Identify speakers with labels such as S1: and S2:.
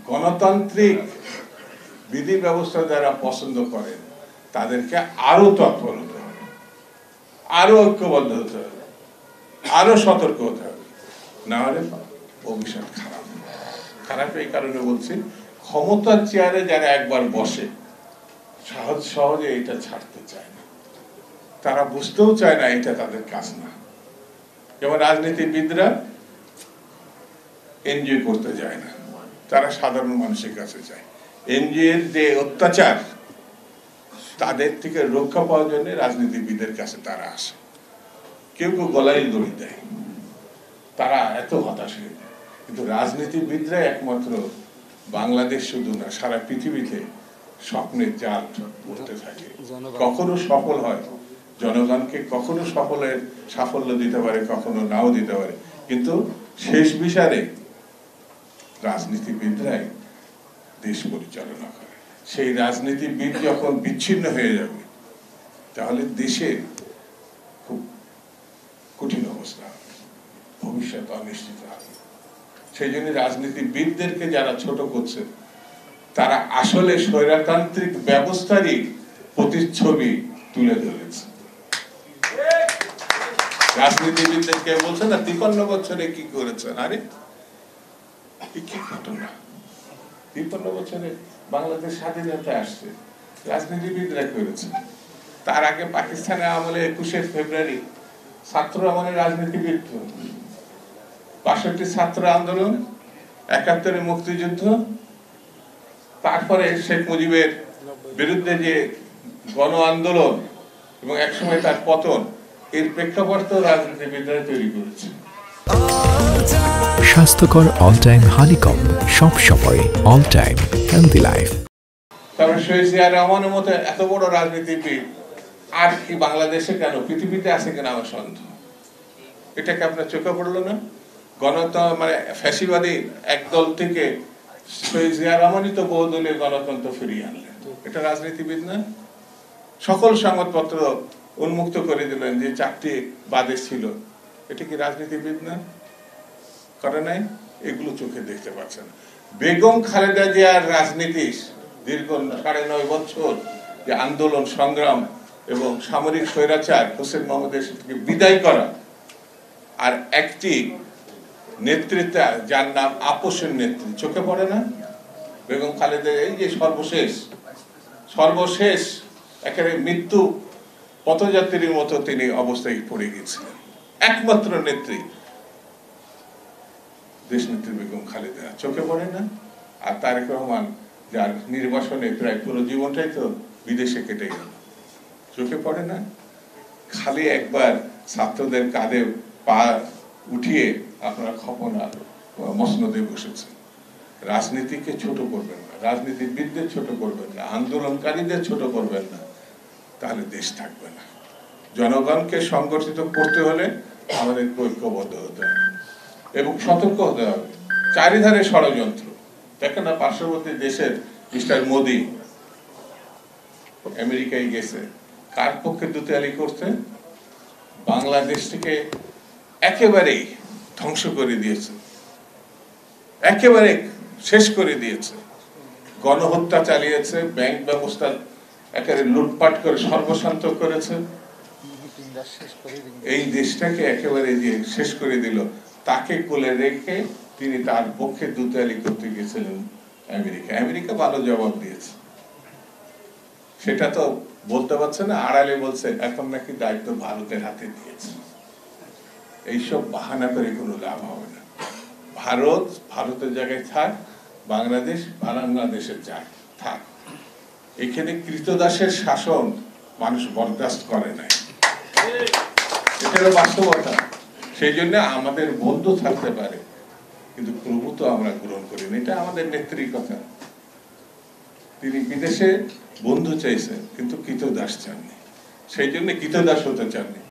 S1: গণতান্ত্রিক বিধি ব্যবস্থা যারা পছন্দ করেন তাদেরকে আরো তৎপর হতে হবে, আরো ঐক্যবদ্ধ হতে হবে, আরো সতর্ক হতে হবে, না হলে ভবিষ্যৎ খারাপ। খারাপ এই কারণে বলছি, ক্ষমতার চেয়ারে যারা একবার বসে সহজে এটা ছাড়তে চায় না, তারা বুঝতেও চায় না এটা তাদের কাজ না। যেমন রাজনীতিবিদরা এনজয় করতে যায় না, তারা সাধারণ মানুষের কাছে যায়। এনজিওর যে অত্যাচার, তাদের থেকে রক্ষা পাওয়ার জন্য রাজনীতিবিদের কাছে তারা আসে। কেউ কেউ গলায় দড়ি দেয়, তারা এত হতাশ হয়ে যায়। কিন্তু রাজনীতিবিদরা একমাত্র বাংলাদেশ শুধু না, সারা পৃথিবীতে স্বপ্নের জাল উঠতে থাকে। কখনো সফল হয়, জনগণকে কখনো সাফল্য দিতে পারে, কখনো নাও দিতে পারে, কিন্তু শেষ বিচারে রাজনীতিবিদরাই দেশ পরিচালনা করে। সেই রাজনীতিবিদ যখন বিচ্ছিন্ন হয়ে যাবে, তাহলে দেশে খুব কঠিন অবস্থা হবে, ভবিষ্যৎ অনিশ্চিত হবে। সেই জন্য রাজনীতিবিদদেরকে যারা ছোট করছে, তারা আসলে স্বৈরতান্ত্রিক ব্যবস্থারই প্রতিচ্ছবি তুলে ধরেছে। রাজনীতিবিদদেরকে বলছে না 53 বছরে কি করেছেন, আরে কি ঘটনা! 53 বছরে বাংলাদেশ স্বাধীনতা আসছে, রাজনীতিবিদরা করেছে। তার আগে পাকিস্তানের আমলে 21শে ফেব্রুয়ারি ছাত্র আমলে রাজনীতিবিদ, ৬২ ছাত্র আন্দোলন, ৭১ মুক্তিযুদ্ধ, তারপরে শেখ মুজিবের বিরুদ্ধে যে গণ আন্দোলন এবং একসময় তার পতন, এর প্রেক্ষাপট তো রাজনীতিবিদরা তৈরি করেছে।
S2: স্বাস্থ্যকর অল টাইম হানিকম্ব, সব সময় অল টাইম হেলদি লাইফ।
S1: তারপরে শহীদ জিয়া রহমানের মতো এত বড় রাজনীতিবিদ আর কি বাংলাদেশে কেন, পৃথিবীতে আছে কিনা আমার সন্দেহ। এটাকে আপনার চোখে পড়লো না? মানে ফ্যাসিবাদী একদল থেকে শহীদ জিয়া রহমানই তো বহুদলীয় গণতন্ত্র ফিরিয়ে আনলেন। এটা রাজনীতিবিদ না? সকল সংবাদপত্র উন্মুক্ত করে দিলেন যে 4টি বাদেশ ছিল, এটা কি রাজনীতিবিদ না? করে নাই? এগুলো চোখে দেখতে পাচ্ছেন। বেগম খালেদা জিয়ার রাজনীতি দীর্ঘ 9.5 বছর যে আন্দোলন সংগ্রাম এবং সামরিক স্বৈরাচার হোসেন মোহাম্মদের বিদায় করা, আর একটি নেতৃত্ব যার নাম আপোষের নেত্রী, চোখে পড়ে না? বেগম খালেদা এই যে সর্বশেষ একেবারে মৃত্যু পথযাত্রীর মতো তিনি অবস্থায় পড়ে গেছিলেন। একমাত্র নেত্রী দেশনেত্রী বেগম খালেদা, চোখে পড়ে না? আর তারেক রহমান, যার নির্বাসনে প্রায় পুরো জীবনটাই তো বিদেশে কেটে গেল, চোখে পড়ে না? খালি একবার ছাত্রদের কাঁধে পা উঠিয়ে আপনারা খপনা মসনদে বসেছেন। রাজনীতিকে ছোট করবেন না, রাজনীতিবিদদের ছোট করবেন না, আন্দোলনকারীদের ছোট করবেন না, তাহলে দেশ থাকবে না। জনগণকে সংগঠিত করতে হলে আমাদের ঐক্যবদ্ধ হতে হবে এবং সতর্ক হতে হবে। চারিধারে ষড়যন্ত্র। দেখেন না, পার্শ্ববর্তী দেশের মিস্টার মোদি আমেরিকায় গেছে, কার পক্ষে দুতালি করতে? বাংলাদেশ থেকে একেবারেই ধ্বংস করে দিয়েছে, একেবারে শেষ করে দিয়েছে, গণহত্যা চালিয়েছে, ব্যাংক ব্যবস্থা একেবারে লুটপাট করে সর্বশান্ত করেছে, এই দেশটাকে একেবারে যে শেষ করে দিল। তাকে কোলে রেখে তিনি তার পক্ষে দুতালি করতে গেছিলেন আমেরিকা ভালো জবাব দিয়েছে। সেটা তো বলতে পারছে না, আড়ালে বলছে এখন নাকি দায়িত্ব ভারতের হাতে দিয়েছে। এইসব বাহানা করে কোনো লাভ হবে না। ভারতের জায়গায় থাক, বাংলাদেশের জায়গায় থাক। এখানে কৃতদাসের শাসন মানুষ বরদাস্ত করে নাই, এটা হলো বাস্তবতা। সেই জন্য আমাদের বন্ধু থাকতে পারে, কিন্তু প্রভু তো আমরা গ্রহণ করি না। এটা আমাদের নেত্রীর কথা। তিনি বিদেশে বন্ধু চাইছেন, কিন্তু কৃতদাস চাননি, সেই জন্য কৃতদাস হতে চাননি।